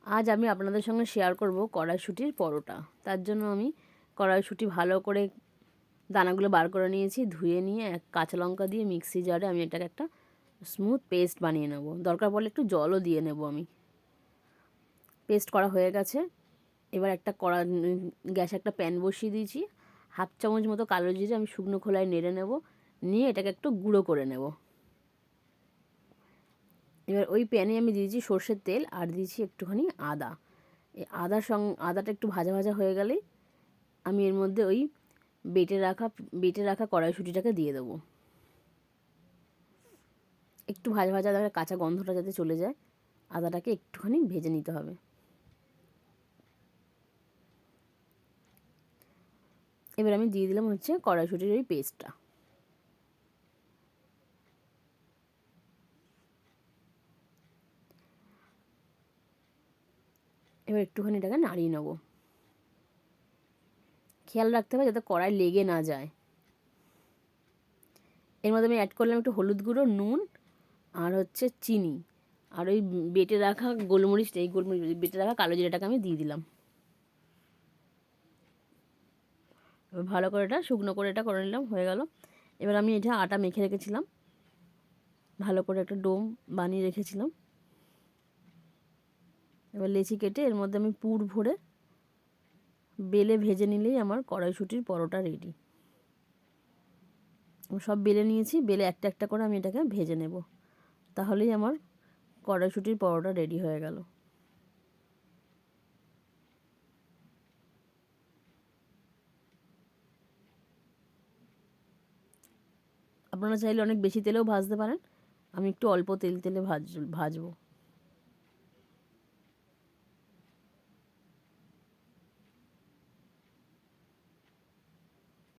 আজ আমি আপনাদের সঙ্গে শেয়ার করব কড়াইশুঁটির পরোটা। তার জন্য আমি কড়াইশুঁটি ভালো করে দানাগুলো বার করে নিয়েছি, ধুয়ে নিয়ে এক কাঁচা লঙ্কা দিয়ে মিক্সি জারে আমি এটাকে একটা স্মুথ পেস্ট বানিয়ে নেব। দরকার পড়লে একটু জলও দিয়ে নেব আমি। পেস্ট করা হয়ে গেছে। এবার একটা গ্যাসে একটা প্যান বসিয়ে দিয়েছি। হাফ চামচ মতো কালো জিরে আমি শুকনো খোলায় নেড়ে নেব, নিয়ে এটাকে একটু গুঁড়ো করে নেব। এবার ওই প্যানে আমি দিয়েছি সর্ষের তেল আর দিয়েছি একটুখানি আদা। এই আদাটা একটু ভাজা ভাজা হয়ে গেলেই আমি এর মধ্যে ওই বেটে রাখা কড়াইশুঁটিটাকে দিয়ে দেবো। একটু ভাজা ভাজা কাঁচা গন্ধটা যাতে চলে যায়, আদাটাকে একটুখানি ভেজে নিতে হবে। এবার আমি দিয়ে দিলাম হচ্ছে কড়াইশুঁটির ওই পেস্টটা। এবার একটুখানি এটাকে নাড়িয়ে নেব। খেয়াল রাখতে হবে যাতে কড়াই লেগে না যায়। এর মধ্যে আমি অ্যাড করলাম একটু হলুদ গুঁড়ো, নুন আর হচ্ছে চিনি, আর ওই বেটে রাখা বেটে রাখা কালো জিরাটাকে আমি দিয়ে দিলাম। এবার ভালো করে এটা শুকনো করে এটা করে নিলাম, হয়ে গেল। এবার আমি এটা আটা মেখে রেখেছিলাম, ভালো করে একটা ডোম বানিয়ে রেখেছিলাম। এবার লেচি কেটে এর মধ্যে আমি পুর ভরে বেলে ভেজে নিলেই আমার কড়াইশুঁটির পরোটা রেডি। সব বেলে নিয়েছি, বেলে একটা একটা করে আমি এটাকে ভেজে নেব, তাহলেই আমার কড়াইশুঁটির পরোটা রেডি হয়ে গেল। আপনারা চাইলে অনেক বেশি তেলেও ভাজতে পারেন, আমি একটু অল্প তেলে ভাজবো।